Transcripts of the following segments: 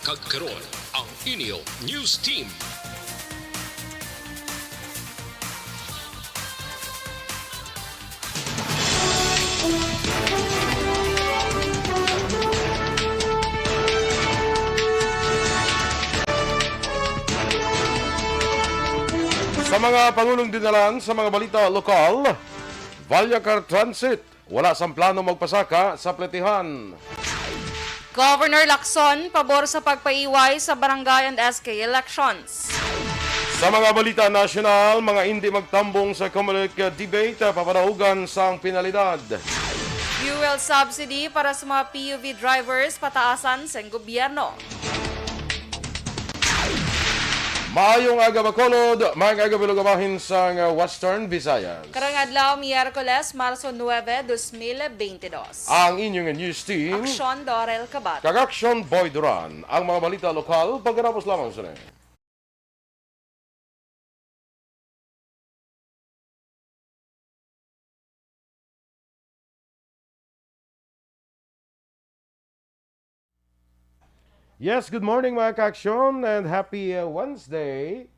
kag karon ang inyo News Team. Sa mga pangulong dinalan sa mga balita lokal, Valyacar Transit, wala sang plano magpasaka sa pletihan. Governor Lacson, pabor sa pagpaiway sa barangay and SK elections. Sa mga balita nasyonal, mga hindi magtambong sa Comelec debate, papanahugan sang penalidad. Fuel subsidy para sa mga PUV drivers pataasan sa gobyerno. Maayong aga Bacolod, maayong aga Bilogamahin sa Western Visayas. Karong adlaw, Miyerkules, Marso 9, 2022. Ang inyong news team, Aksyon Dorel Cabat. Kagaksyon Boy Duran, ang mga balita lokal, pagkatapos lamang sa Yes, good morning mga ka-aksyon and happy Wednesday.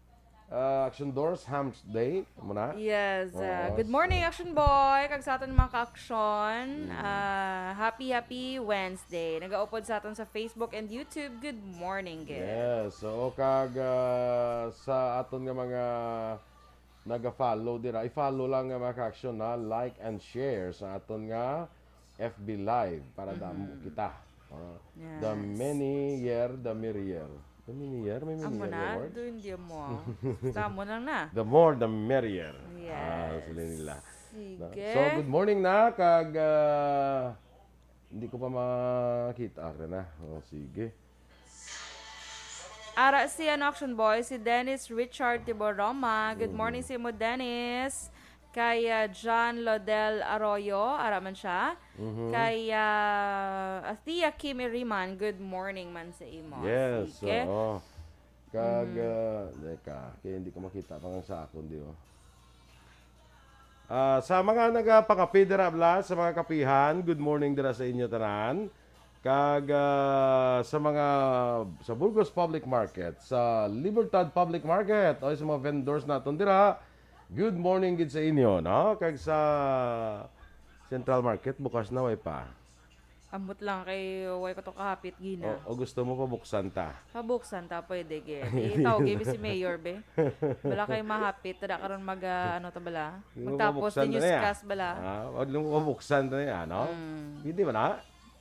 Action Doors Hams Day muna. Yes, Oo. good morning Action Boy, kag sa aton mga ka-aksyon. Happy Wednesday. Nagaupod sa aton sa Facebook and YouTube. Good morning, gid. Yes, so kag sa aton nga mga naga-follow dira, i-follow lang nga mga ka-aksyon na like and share sa aton nga FB Live para damo kita. Yes. The many year, the merrier. The many year, may many Amo year na, word. doon di mo. Tamo lang na. The more, the merrier. Yes. Sila nila. Sige. So, good morning na. Kag, hindi ko pa makita. Na. O, sige. Ara si Action Boy, si Dennis Richard Tiboroma. Good morning si mo, Dennis. Kay John Lodel Arroyo, ara man siya. Kay Athea Kim Iriman, good morning man sa imo. Yes, Sige. oo. Kag, deka, kaya hindi ko makita pang sa akon, di ba? Sa mga nagapakapi dira bla, sa mga kapihan, good morning dira sa inyo tanan. Kag sa mga sa Burgos Public Market, sa Libertad Public Market, o sa mga vendors naton dira, good morning gid sa inyo, no? Kag sa Central Market bukas na way pa. Amot lang kay way ko to kahapit gina. O gusto mo pa buksan ta? Pabuksan ta pwede gid. Itawag gibi si Mayor be. Bala kay mahapit tada karon mag ano ta bala. Hindi mo Magtapos mabuksan din yung na yan. discuss bala. Wag lang mo buksan na yan, no? Hindi ba na?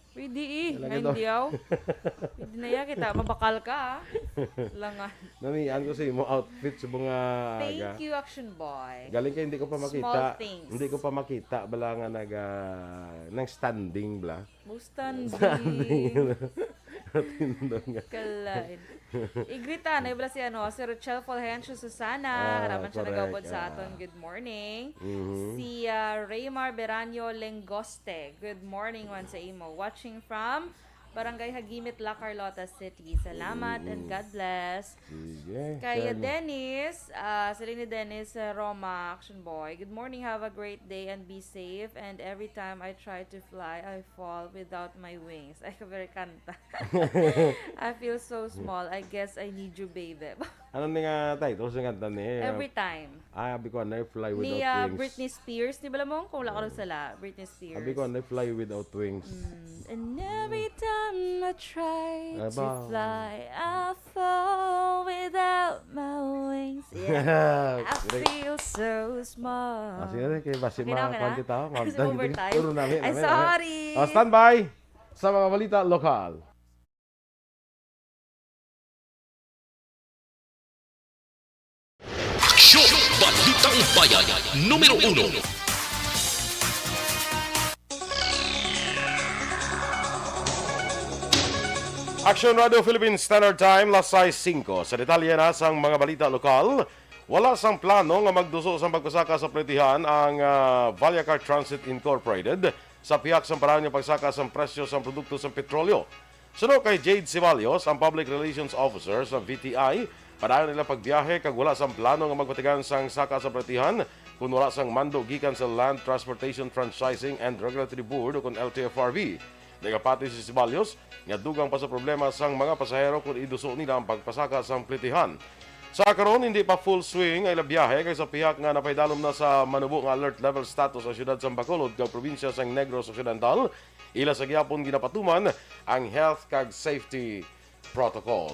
Pwede Talaga ay to. hindi aw. Pwede na ya kita mabakal ka. Langan. Namian ko sa imo outfit sa mga aga. Thank you Action Boy. Galing kay hindi ko pa makita. Small things. Hindi ko pa makita bala nga nang standing bla. Mustanding. Tindong nga. Kalain. Igrita na ibla si si Rochelle Fulgencio Susana. Haraman siya correct. nagawad sa aton. Good morning. Si Raymar Beranyo Lengoste. Good morning once sa imo. Watching from Barangay Hagimit, La Carlota City. Salamat and God bless. Sige. Kaya Dennis, sila ni Dennis Roma, Action Boy. Good morning, have a great day and be safe. And every time I try to fly, I fall without my wings. Ay, very kanta. I feel so small. I guess I need you, baby. Ano ni nga title sa kanta ni? Every time. Abi ko na fly without Ni wings. Britney Spears, di ba mo? Kung wala ka rin sala, Britney Spears. Abi ko na fly without wings. And every time I try to Aba. fly, I fall without my wings. Yeah. I feel so small. Sige na, kay basi Okay na, okay na? mga kita. Kasi overtime. Ay, Ay, sorry. stand by sa mga balita lokal. Aksyon Balitang Bayan numero 1. Action Radio Philippines Standard Time, las 6:05. Sa detalye na sang mga balita lokal, wala sang plano nga magduso sa pagpasaka sa pletihan ang Valyacar Transit Incorporated sa piyak sa paraan ng pagsaka sa presyo sa produkto sa petrolyo. Suno kay Jade Cibalios, ang Public Relations Officer sa VTI, padayon nila pagbiyahe kag wala sang plano nga magpatigan sang saka sa pletihan kung wala sang mando gikan sa Land Transportation Franchising and Regulatory Board o kung LTFRB. Nagapati si Ceballos nga dugang pa sa problema sang mga pasahero kung iduso nila ang pagpasaka sang plitihan. Sa karon hindi pa full swing ay labiyahe kay sa pihak nga napaydalom na sa manubo nga alert level status sa siyudad sang Bacolod kag probinsya sang Negros Occidental. Ila sa gyapon ginapatuman ang health kag safety protocol.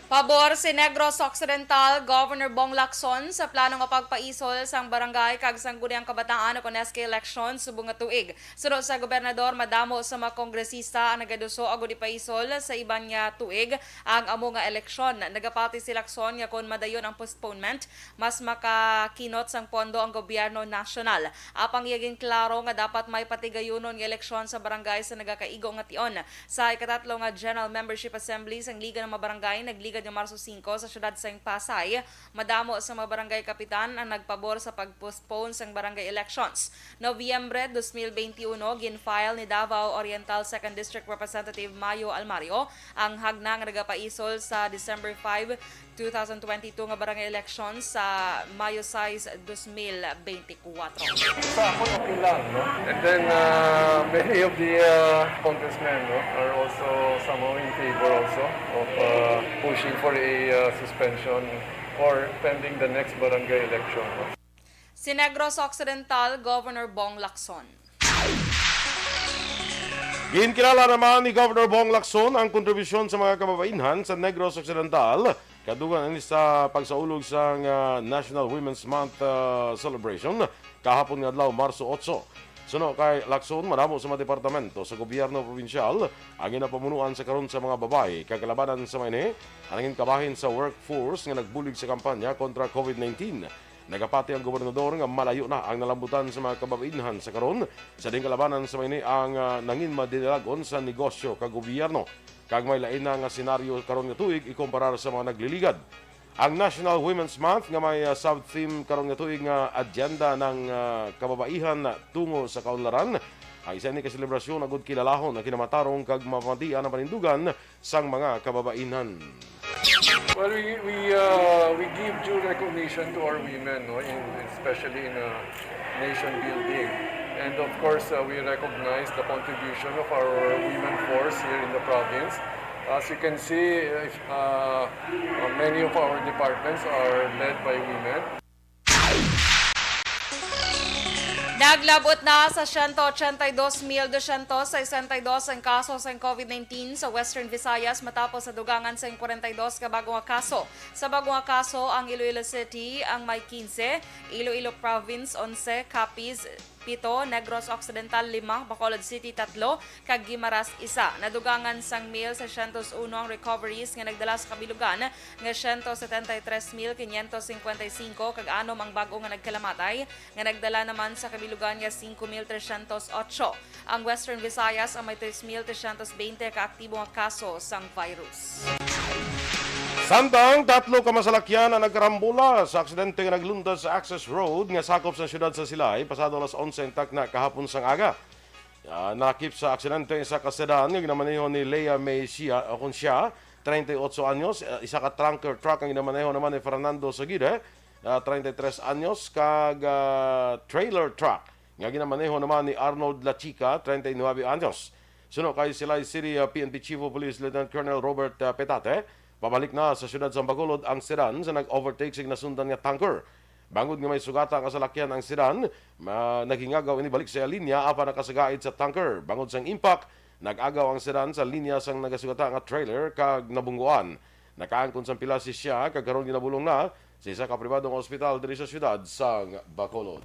Pabor si Negros Occidental Governor Bong Lacson sa plano nga pagpaisol sang barangay kag sangguniang kabataan o SK election subong nga tuig. Sunod sa gobernador, madamo sa mga kongresista ang nagaduso agud ipaisol sa iban nga tuig ang amo nga eleksyon. Nagapati si Lacson nga kon madayon ang postponement, mas makakinot sang pondo ang gobyerno nasyonal. Apang iyagin klaro nga dapat may patigayunon nga eleksyon sa barangay sa nagakaigo nga tion. Sa ikatatlo nga General Membership Assembly sang Liga ng mga Barangay, nagliga ng Marso 5 sa siyudad sang Pasay, madamo sa mga barangay kapitan ang nagpabor sa pagpostpone sang barangay elections. Nobyembre 2021, ginfile ni Davao Oriental 2nd District Representative Mayo Almario ang hagnang nagapaisol sa December 5, 2022 nga barangay elections sa Mayo 6, 2024. Sa ako, okay lang, no? And then, many of the congressmen, no, are also somehow in favor also of pushing for a suspension or pending the next barangay election. No? Si Negros Occidental Governor Bong Lacson. Ginkilala naman ni Governor Bong Lacson ang kontribusyon sa mga kababainhan sa Negros Occidental kadugan ani sa pagsaulog sa National Women's Month celebration kahapon nga adlaw Marso 8. Suno kay Lacson, madamo sa mga departamento sa gobyerno probinsyal ang ginapamunuan sa karon sa mga babae kagalabanan sa mayne ang kabahin sa workforce nga nagbulig sa kampanya kontra COVID-19. Nagapati ang gobernador nga malayo na ang nalambutan sa mga kababainhan sa karon sa ding kalabanan sa mayne ang nangin madinilagon sa negosyo kag gobyerno kag may lain na nga senaryo karon nga tuig ikumparar sa mga nagliligad. Ang National Women's Month nga may sub-theme karon nga tuig nga agenda ng kababaihan tungo sa kaunlaran ay isa ni ka selebrasyon agud kilalahon na kinamatarong kag mapamatian ang panindugan sang mga kababaihan. Well, we give due recognition to our women, no, especially in nation building. And of course, we recognize the contribution of our women force here in the province. As you can see, many of our departments are led by women. Naglabot na sa 182,262 ang kaso sa COVID-19 sa Western Visayas matapos sa dugangan sa 42 ka bagong kaso. Sa bagong kaso, ang Iloilo City ang may 15, Iloilo Province 11, Capiz 7, Negros Occidental 5, Bacolod City 3, kag Guimaras 1. Nadugangan sang mil sa 101 ang recoveries nga nagdala sa kabilugan nga 173,555 kag anom ang bago nga nagkalamatay nga nagdala naman sa kabilugan nga 5,308. Ang Western Visayas ang may 3,320 ka aktibo nga kaso sang virus. Samtang tatlo ka masalakyan ang nagkarambula sa aksidente nga naglundas sa Access Road nga sakop sa siyudad sa Silay pasado alas 11 na kahapon sang aga. Nakip sa aksidente isa ka sedan nga ginamaneho ni Lea May Siya, 38 anyos, isa ka tanker truck ang ginamaneho naman ni Fernando Sagide, 33 anyos, kag trailer truck nga ginamaneho naman ni Arnold Lachica, 39 anyos. Suno kay Silay City PNP Chief of Police Lieutenant Colonel Robert Petate. Pabalik na sa siyudad sa Bacolod ang sedan sa nag-overtake sig nasundan nga tanker. Bangod nga may sugata ang kasalakyan ang sedan, nagingagaw ini balik sa linya apan nakasagait sa tanker. Bangod sang impact, nag-agaw ang sedan sa linya sang nagasugata nga trailer kag nabungguan. Nakaangkon sang pila si siya kag karon ginabulong na sa isa ka pribadong ospital diri sa siyudad sang Bacolod.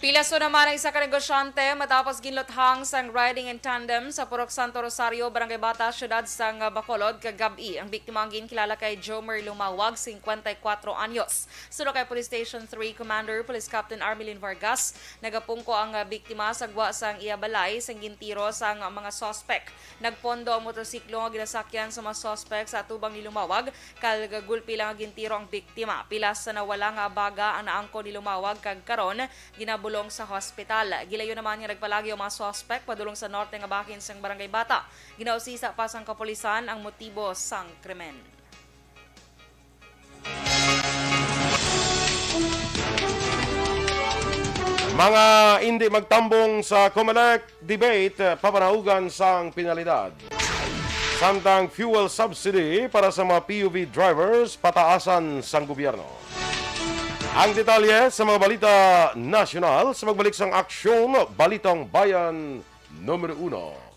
Pilaso naman ang isa ka negosyante matapos ginlothang sang riding in tandem sa Purok Santo Rosario, Barangay Bata, siyudad sang Bacolod kagabi. Ang biktima ang ginkilala kay Jomer Lumawag, 54 anyos. Sunod kay Police Station 3 Commander Police Captain Armelin Vargas, nagapungko ang biktima sa gwa sang iyabalay sang gintiro sang mga sospek. Nagpondo ang motorsiklo nga ginasakyan sa mga sospek sa atubang ni Lumawag, kalgagulpi lang ang gintiro ang biktima. Pilas sa nawala nga baga ang naangko ni Lumawag kag karon ginabulong sa hospital. Gilayo naman nga nagpalagi ang mga suspect padulong sa norte nga bahin sang Barangay Bata. Ginausisa pa sang kapulisan ang motibo sang krimen. Mga hindi magtambong sa COMELEC debate, papanaugan sang penalidad. Samtang fuel subsidy para sa mga PUV drivers, pataasan sang gobyerno. Ang detalye sa mga balita nasyonal sa magbalik sang aksyon, Balitang Bayan numero 1.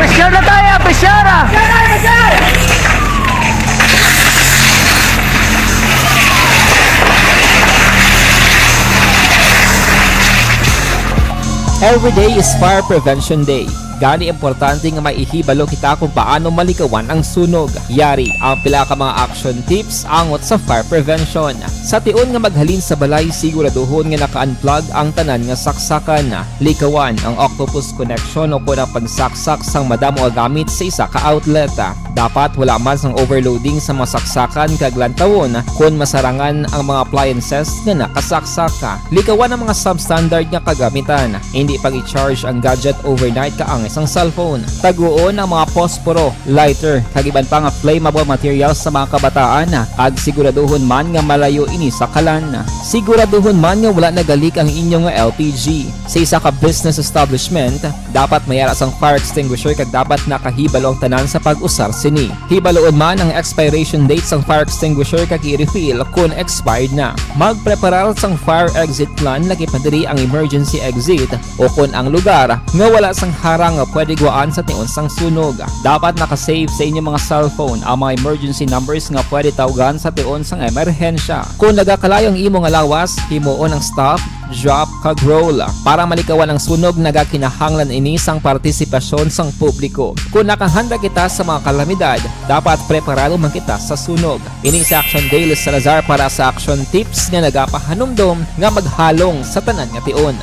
Pressure na tayo! Pressure! Every day is Fire Prevention Day. Gani importante nga maihibalo kita kung paano malikawan ang sunog. Yari ang pila ka mga action tips angot sa fire prevention. Sa tion nga maghalin sa balay, siguraduhon nga naka-unplug ang tanan nga saksakan. Likawan ang octopus connection o kung ang pagsaksak sang madamo nga gamit sa isa ka outlet. Dapat wala man sang overloading sa mga saksakan kag lantawon kung masarangan ang mga appliances nga nakasaksaka. Likawan ang mga substandard nga kagamitan. Hindi pag i-charge ang gadget overnight kaang isang cellphone. Taguon ang mga posporo, lighter, kag iban pa nga flammable materials sa mga kabataan. Ag siguraduhon man nga malayo ini sa kalan. Siguraduhon man nga wala nagalik ang inyong LPG. Sa isa ka business establishment, dapat mayara sang fire extinguisher kag dapat nakahibalo ang tanan sa pag-usar sini. Hibaloon man ang expiration date sang fire extinguisher kag i-refill kung expired na. Magpreparar sang fire exit plan lagi pa diri ang emergency exit o kung ang lugar nga wala sang harang nga pwede guwaan sa tion sang sunog. Dapat nakasave sa inyong mga cellphone ang mga emergency numbers nga pwede tawagan sa tion sang emerhensya. Kung nagakalayo ang imong lawas, himuon ang stop, drop, kag roll. Para malikawan ang sunog, nagakinahanglan ini sang partisipasyon sang publiko. Kung nakahanda kita sa mga kalamidad, dapat preparado man kita sa sunog. Ini sa Action Daily Salazar para sa action tips nga nagapahanumdom nga maghalong sa tanan nga tion.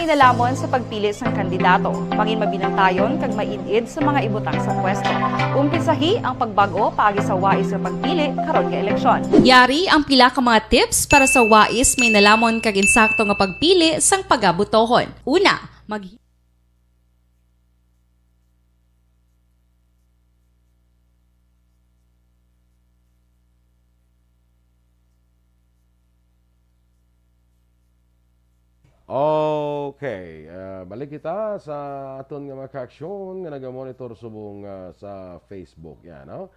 Nalamon sa pagpili sang kandidato. Pangin mabinantayon kag mainid sa mga ibutang sa pwesto. Umpisahi ang pagbago paagi sa wais sa pagpili karon nga eleksyon. Yari ang pila ka mga tips para sa wais may nalamon kag insakto nga pagpili sang pagabutohon. Una, Okay, balik kita sa aton nga mga ka-aksyon nga naga-monitor subong sa Facebook yan, no?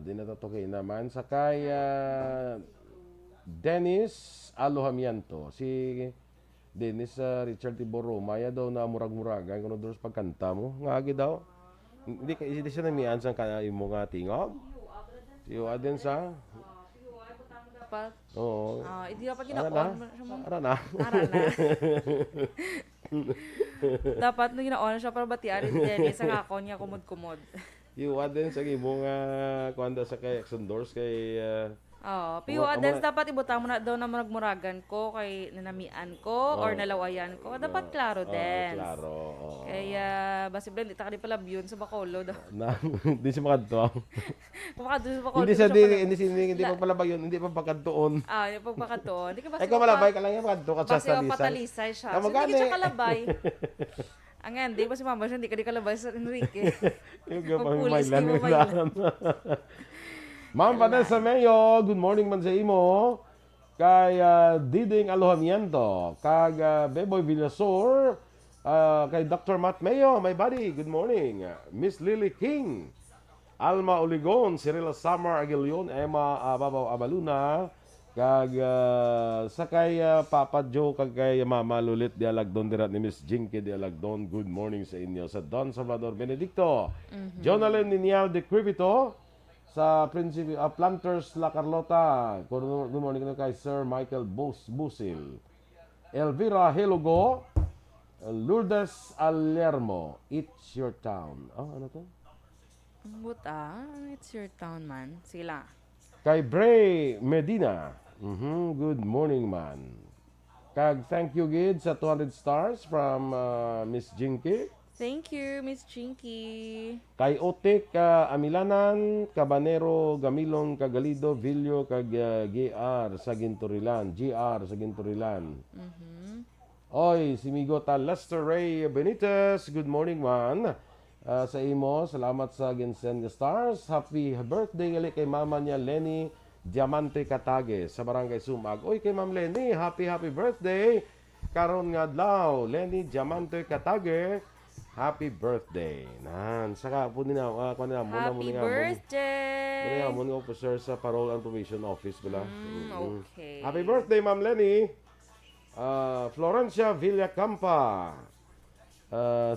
Di natatokin naman sa kay Dennis Alohamiento. Si Dennis Richard Tiboro, maya daw na murag-muragan kuno dos pagkanta mo. Ngagi daw. Hindi siya namian sang kana imo nga tingog. Siyo adin sa oo. Hindi pa gina-on. Ara na. Dapat na gina-on siya para batiari din sa akon niya kumod-kumod. Iwa din sa imong kuanda sa kay Action Doors kay Oh, piwa Amo- dance amo- dapat ibutang mo na daw na muragan ko kay nanamian ko or nalawayan ko. Dapat klaro dance. Klaro. Oo. Kaya basible di ta ka di pala yun sa Bacolod. Na, hindi siya makadto. Kumakadto sa Bacolod. Hindi siya siya pala- hindi pa palabay yun, hindi pa pagkadtoon. yung pagpakatoon. Di ka basi Ay, kung malabay ka lang yung makadto ka sa Basi wa salisan. patalisay siya. Ah, So, magani. hindi siya kalabay. Ang di ba si Mama siya, hindi ka di kalabay sa Enrique. Yung gapang Magpulis, mailan di mo nila. Ma'am Vanessa Mayo, good morning man sa imo. Kay Diding Alojamiento, kag Beboy Villasor, kay Dr. Matt Mayo, my buddy, good morning. Miss Lily King, Alma Oligon, Cirilla Samar Aguilion, Emma Babaw Abaluna, kag sakay Papa Joe kag kay Mama Lulit di Alagdon dirat ni Miss Jinky di Alagdon. Good morning sa inyo sa Don Salvador Benedicto. Jonalyn Ninial de Crivito sa Principe Planters La Carlota. Good morning na kay Sir Michael Busil. Elvira Helugo, Lourdes Alermo, It's Your Town. Ano to? It's your town, man. Sila. Kay Bray Medina. Good morning, man. Kag thank you, Gid, sa 200 stars from Miss Jinky. Thank you, Miss Chinky. Kay Otik Amilanan, Cabanero, Gamilon, Kagalido, Villo, kag GR sa Ginturilan. Oy, si Migota Lester Ray Benitez. Good morning, man. Sa imo, salamat sa Ginseng Stars. Happy birthday gali kay mama niya Lenny Diamante Katage sa Barangay Sumag. Oy, kay Ma'am Lenny, happy birthday. Karon nga adlaw, Lenny Diamante Katage. Happy birthday. Nan, saka po nila, Happy birthday! Muna nga officer sa Parole and Probation Office pala. Okay. Happy birthday, Ma'am Lenny. Florencia Villacampa.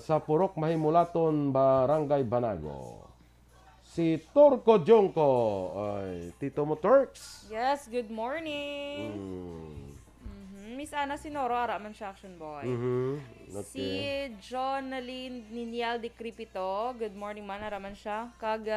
Sa Purok Mahimulaton, Barangay Banago. Si Turco Jongko. Tito mo Turks. Yes, good morning. Miss Ana Sinoro, Araman siya, Action Boy. Si Jonaline Ninial de Cripito, good morning man, Araman siya. Kag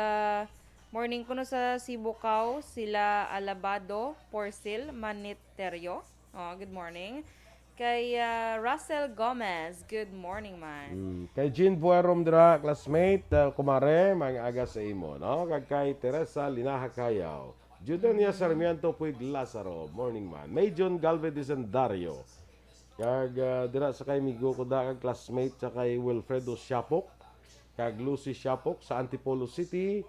morning ko no sa Sibukaw, sila Alabado, Porcil, Maniterio. Good morning. Kay Russell Gomez, good morning man. Kay Jean Buerom dira, classmate, kumare, mga aga sa imo. No? Kag kay Teresa Linaha Kayaw. Judania Sarmiento Puig Lazaro, morning man. May John Galvez Dario. Kag dira sa kay Migo ko da kag classmate sa kay Wilfredo Siapok. Kag Lucy Siapok sa Antipolo City.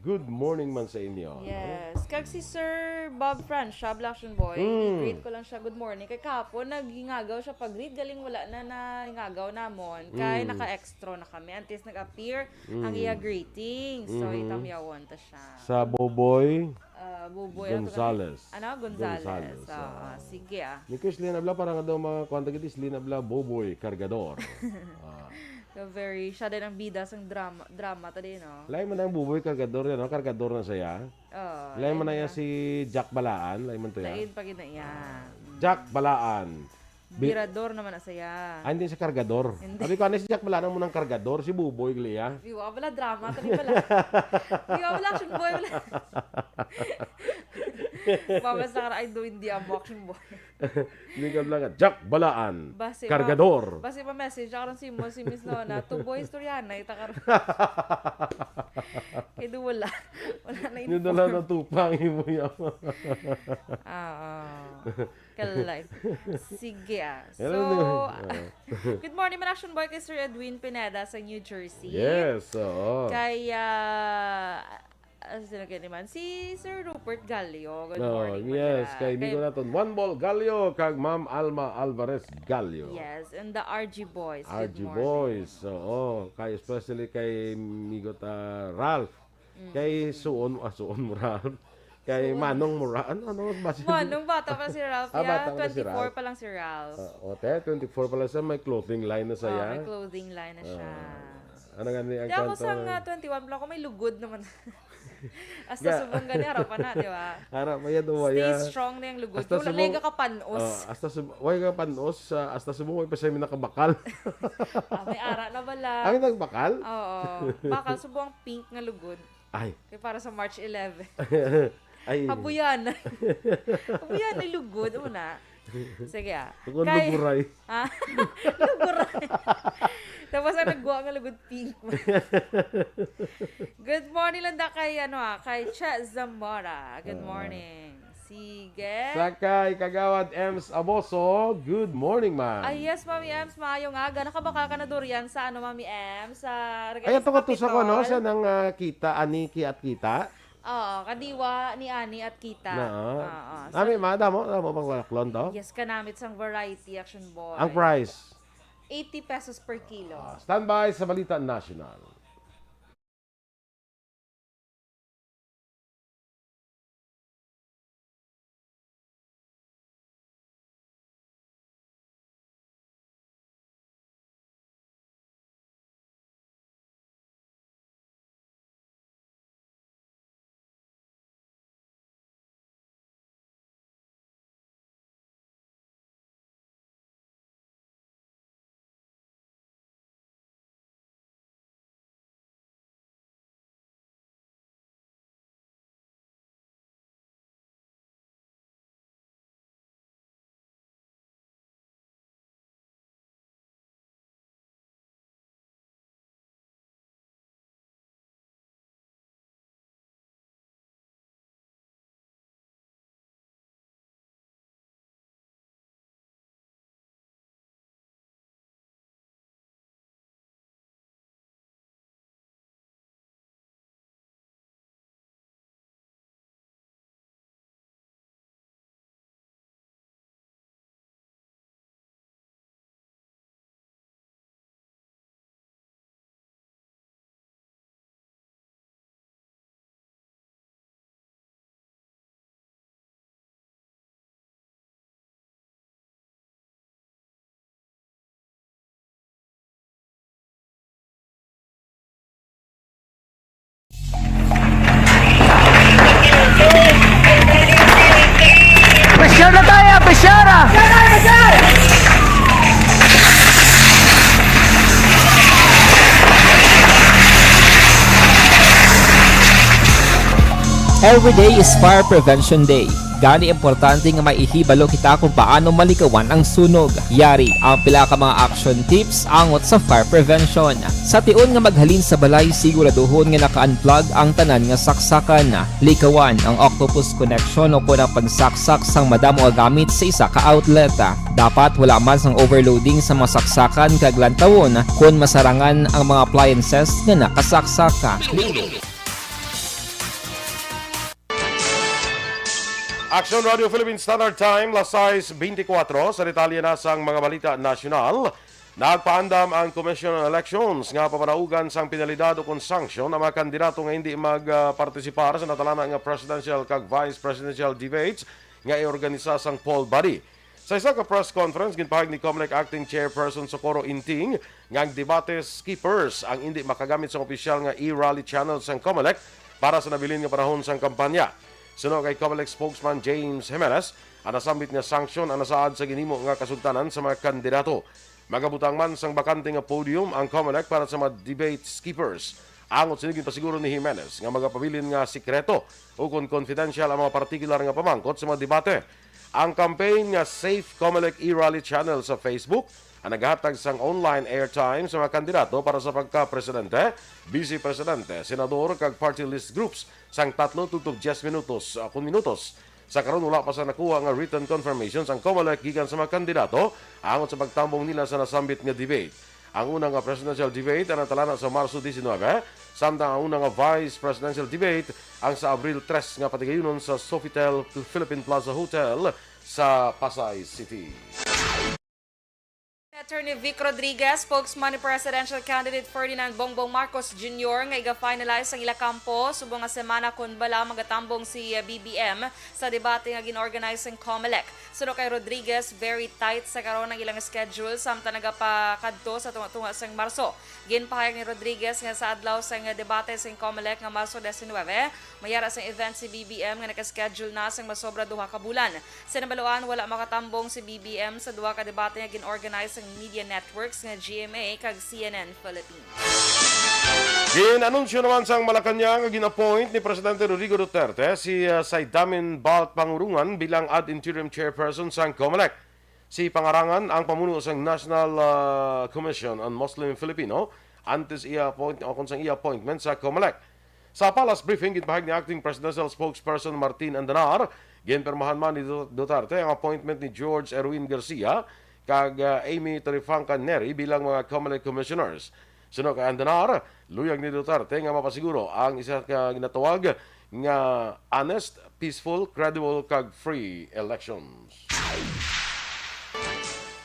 Good morning man sa inyo. Yes. Kag si Sir Bob Franz, siya, Action Boy. Greet ko lang siya, good morning. Kay kapon, naghingagaw siya pag-greet. Galing wala na hingagaw namon. Kay naka-extra na kami. Antes nag-appear ang iya greeting. So, itamyawan ta siya. Sa Boboy Buboy. Gonzales. Gonzales. Sige Ni Chris Linabla parang daw mga kwantagidis Linabla Boboy Cargador. So, siya din ang bida sa drama ta din, no? Lain mo na yung Boboy Cargador yan, no? Cargador na siya. Lain mo na yan si Jack Balaan. Lain mo to yan. Lain pag ina yan. Jack Balaan. Birador naman na saya. Hindi si Cargador. Sabi ko, ano si Jack Balaan mo ng Cargador? Si Boboy Glia. Iwa wala drama, tali pala. Iwa wala Action Boy, wala. Mamas na ka ay do hindi ang Action Boy. Hindi ka lang Jack Balaan. Base, Cargador. Base pa message ako si Miss Nona, to boy storyana, ita karon. Kaya wala. Wala na Hindi na lang natupang mo yan. Kalay. Sige So, good morning, Action Boy, kay Sir Edwin Pineda sa New Jersey. Yes, oo. Kaya, sino kaya naman? Si Sir Rupert Gallio. Good morning. Yes, kay Migo naton. One ball Galio, kag Ma'am Alma Alvarez Galio. Yes, and the RG Boys. RG Good morning. Boys. Oo. Kay especially kay Migo Ralph. Kay Suon mo Ralph. Kay Manong Mura. Ano ba si Manong bata pa si Ralph. Bata pa si 24 Ralph. pa lang si Ralph. 24 pala siya. May clothing line na saya. May clothing line na siya. Ano nga niya ang Di ako kanto? sa 21 pa ako may lugod naman. Hasta subong gani harapan na, di ba? Harap maya do Stay waya. strong na yung lugod. Hasta Wala subong- lega ka panos. Way ka panos. Hasta sumo pa siya nakabakal. May ara na bala. Ang nagbakal? Oo. Bakal subong pink nga lugod. Ay. Kaya para sa March 11. Ay. Habuyan. Habuyan ay lugod una. Sige Kung luguray. Ah, luguray. Tapos ang nagwa nga lugod pink. Good morning lang da kay kay Cha Zamora. Good morning. Sige. Sakay Kagawad Ems Aboso, good morning, ma'am. Ay, yes, Mami Ems, maayong aga. Nakabaka ka na durian sa Mami Ems, sa Ay, ito ko Capitol. ko, no? Sa nang kita, Aniki at kita. Oo, kadiwa ni Ani at kita. Oo. Nami, damo bang walaklon to? Yes, kanamit sang variety action boy. Ang price, 80 pesos per kilo. standby sa Balita National. Every day is Fire Prevention Day. Gani importante nga maihibalo kita kung paano malikawan ang sunog. Yari ang pila ka mga action tips angot sa fire prevention. Sa tiun nga maghalin sa balay, siguraduhon nga naka-unplug ang tanan nga saksakan. Likawan ang octopus connection o kung ang pagsaksak sang madamo nga gamit sa isa ka outlet. Dapat wala man sang overloading sa mga saksakan kag lantawon kung masarangan ang mga appliances nga nakasaksaka. Número 1. Action Radio Philippine Standard Time, las 6:24 sa detalye na sang mga balita nasyonal. Nagpaandam ang Commission on Elections nga papanaugan sang penalidad o kung sanction ang mga kandidato nga hindi magpartisipar sa natalana nga presidential kag vice presidential debates nga iorganisa sang poll body. Sa isa ka press conference, ginpahag ni COMELEC Acting Chairperson Socorro Inting nga ang debate skippers ang hindi makagamit sa opisyal nga e-rally channel sang COMELEC para sa nabilin nga panahon sang kampanya. Suno kay COMELEC spokesman James Jimenez, ang nasambit nga sanksyon ang nasaad sa ginimo nga kasultanan sa mga kandidato. Magabutang man sang bakante nga podium ang COMELEC para sa mga debate skippers. Angot sinigin pasiguro ni Jimenez nga magapabilin nga sikreto o kung confidential ang mga partikular nga pamangkot sa mga debate. Ang campaign nga Safe COMELEC e-rally channel sa Facebook ang naghatag sang online airtime sa mga kandidato para sa pagka-presidente, vice-presidente, senador kag party list groups sang 3 tugtog 10 minutos. Sa karon wala pa sa nakuha nga written confirmations ang COMELEC gikan sa mga kandidato angot sa pagtambong nila sa nasambit nga debate. Ang unang nga presidential debate ang natalana sa Marso 19, samtang ang unang nga vice presidential debate ang sa Abril 3 nga patigayunon sa Sofitel Philippine Plaza Hotel sa Pasay City. Attorney Vic Rodriguez, spokesman ni Presidential Candidate Ferdinand Bongbong Marcos Jr. nga iga-finalize ang ila kampo subong nga semana kun bala magatambong si BBM sa debate nga ginorganize ng COMELEC. Suno kay Rodriguez, very tight sa karon ng ilang schedule samtang nagapakadto sa tunga-tunga sang Marso. Ginpahayag ni Rodriguez nga sa adlaw sang debate sa COMELEC nga Marso 19, mayara sang event si BBM nga naka-schedule na sang masobra 2 ka bulan. Sa nabaluan wala makatambong si BBM sa 2 ka debate nga ginorganize sang media networks nga GMA kag CNN Philippines. Ginanunsyo naman sa Malacanang nga gin-appoint ni Presidente Rodrigo Duterte si Saidamin Balt Pangurungan bilang ad interim chairperson sa COMELEC. Si Pangarangan ang pamuno sa National Commission on Muslim Filipino antes i-appointment sa COMELEC. Sa Palace briefing, ginpahag ni acting presidential spokesperson Martin Andanar, ginpermahan man ni Duterte ang appointment ni George Erwin Garcia kag Amy Tarifangca Neri bilang mga COMELEC commissioners. Suno kay Andanar, luyag ni Duterte nga mapasiguro ang isa ka ginatawag nga honest, peaceful, credible kag free elections.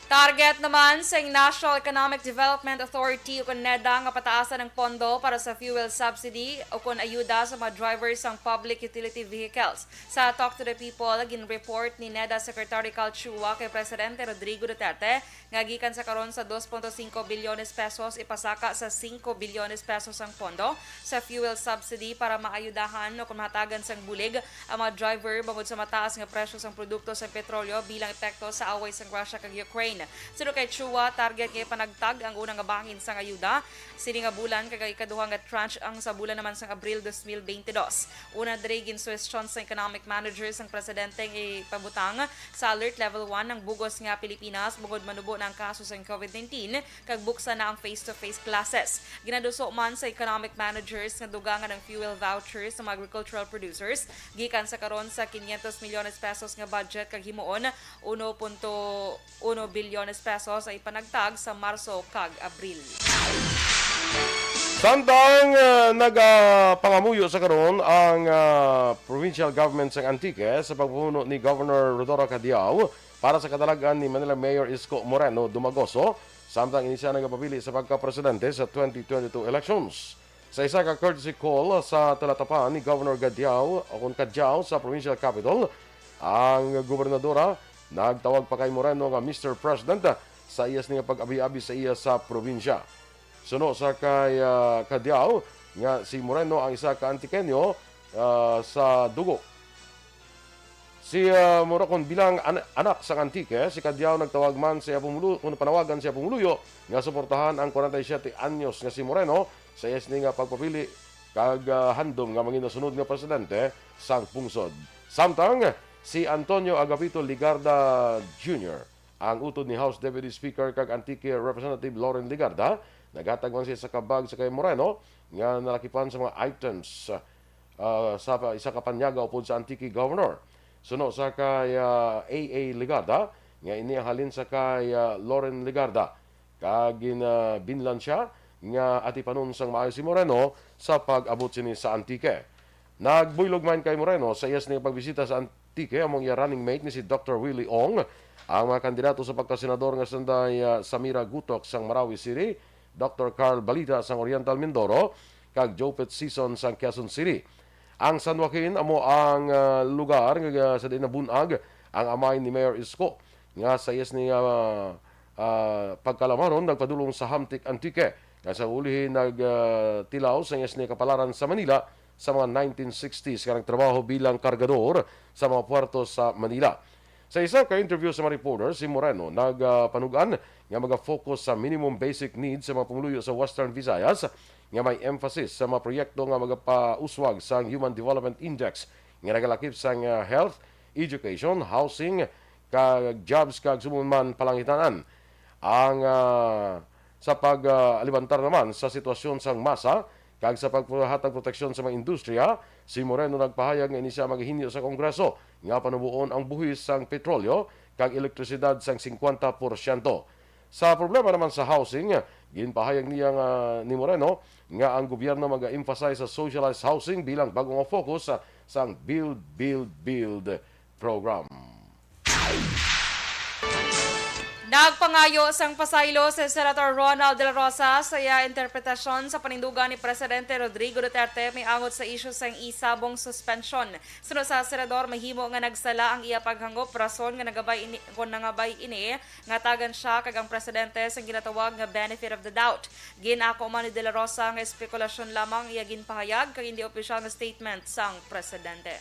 Target naman sa National Economic Development Authority o NEDA nga pataasan ng pondo para sa fuel subsidy o kung ayuda sa mga drivers ng public utility vehicles. Sa Talk to the People, gin-report ni NEDA Secretary Cal Chua kay Presidente Rodrigo Duterte nga gikan sa karon sa 2.5 bilyones pesos ipasaka sa 5 bilyones pesos ang pondo sa fuel subsidy para maayudahan o kung mahatagan sang bulig ang mga driver bangod sa mataas nga presyo sang produkto sa petrolyo bilang epekto sa away sang Russia kag Ukraine. Sino kay Chua, target kay panagtag ang unang nga bangin sang ayuda sini nga bulan kag ikaduha nga tranche ang sa bulan naman sang Abril 2022. Una diri ginsuwestyon sa economic managers ang presidente nga ipabutang sa alert level 1 ng bugos nga Pilipinas bugod manubo ng kaso sa COVID-19 kag buksan na ang face-to-face classes. Ginaduso man sa economic managers nga dugangan ng fuel vouchers sa mga agricultural producers gikan sa karon sa 500 milyones pesos nga budget kag himuon 1.1 bilyones pesos ay panagtag sa Marso kag Abril. Samtang nagapangamuyo sa karon ang provincial government sa Antique sa pagpuno ni Governor Rodora Cadiao para sa kadalagan ni Manila Mayor Isko Moreno Dumagoso, samtang inisa nagapabili sa pagka-presidente sa 2022 elections. Sa isa ka courtesy call sa talatapan ni Governor Cadiao sa provincial capital, ang gobernadora nagtawag pa kay Moreno nga Mr. President sa iyas nga pag-abi-abi sa iya sa probinsya. Suno sa kay Cadiao nga si Moreno ang isa ka Antiqueño sa dugo. Si Morocon bilang anak sa Antique, si Cadiao nagtawag man sa pumuluyo, kung panawagan siya pumuluyo nga suportahan ang 47 anyos nga si Moreno sa iyas nga pagpapili kag handom nga mangin sunod nga presidente sang pungsod. Samtang si Antonio Agapito Ligarda Jr., ang utod ni House Deputy Speaker kag Antique Representative Lauren Ligarda, naghatag man siya sa kabag sa kay Moreno nga nalakipan sa mga items sa isa ka panyaga upod sa Antique Governor. Suno sa kay AA Ligarda, nga inihalin sa kay Lauren Ligarda, kag binlan siya nga atipanon sang maayo si Moreno sa pag-abot sini sa Antique. Nagbuylog man kay Moreno sa iyas ni pagbisita sa Antique among iya running mate ni si Dr. Willie Ong, ang mga kandidato sa pagkasenador nga sanday Samira Gutok sang Marawi City, Dr. Carl Balita sang Oriental Mindoro, kag Jopet Season sang Quezon City. Ang San Joaquin amo ang lugar nga sa dinabunag ang amay ni Mayor Isko nga sa iyas ni pagkalamaron nagpadulong sa Hamtik Antique nga sa ulihin nagtilaw sa iyas ni kapalaran sa Manila sa mga 1960s nga nagtrabaho bilang kargador sa mga puerto sa Manila. Sa isa ka interview sa mga reporter, si Moreno nagpanugan nga mag-focus sa minimum basic needs sa mga pumuluyo sa Western Visayas nga may emphasis sa mga proyekto nga magapauswag sa Human Development Index nga nagalakip sa health, education, housing, kag jobs kag sumuman palangitanan. Ang sa pag-alibantar naman sa sitwasyon sang masa kag sa paghatag proteksyon sa mga industriya, si Moreno nagpahayag nga ini siya maghinyo sa Kongreso nga panubuon ang buhis sang petrolyo kag elektrisidad sang 50%. Sa problema naman sa housing, ginpahayag niya ni Moreno nga ang gobyerno mag-emphasize sa socialized housing bilang bagong focus sa Build, Build, Build program. Nagpangayo sang pasaylo si Senator Ronald De La Rosa sa iya interpretasyon sa panindugan ni Presidente Rodrigo Duterte may angot sa isyu sang isabong suspension. Suno sa senador mahimo nga nagsala ang iya paghangop rason nga nangabay ini nga tagan siya kag ang presidente sang ginatawag nga benefit of the doubt. Ginako man ni De La Rosa nga espekulasyon lamang iya ginpahayag kag hindi opisyal nga statement sang presidente.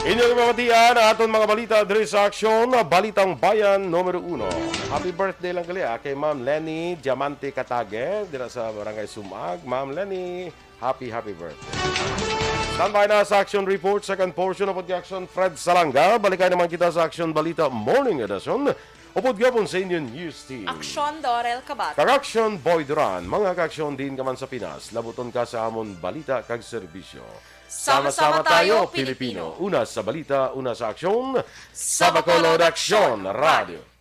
Inyong mamatian aton mga balita diri sa aksyon, Balitang Bayan numero 1. Happy birthday lang gali kay Ma'am Lenny Diamante Katage dira sa Barangay Sumag. Ma'am Lenny, happy birthday. Standby na sa action report, second portion of action, Fred Salanga. Balikan naman kita sa action balita morning edition. Upod gapon sa inyong news team. Aksyon Dorel Kabat. Kag-action Boy Duran, mga kag-action din ka man sa Pinas. Labuton ka sa amon balita kag serbisyo. Sama-sama tayo, Pilipino. Una sa balita, una sa aksyon. Sa Bacolod Aksyon Radio.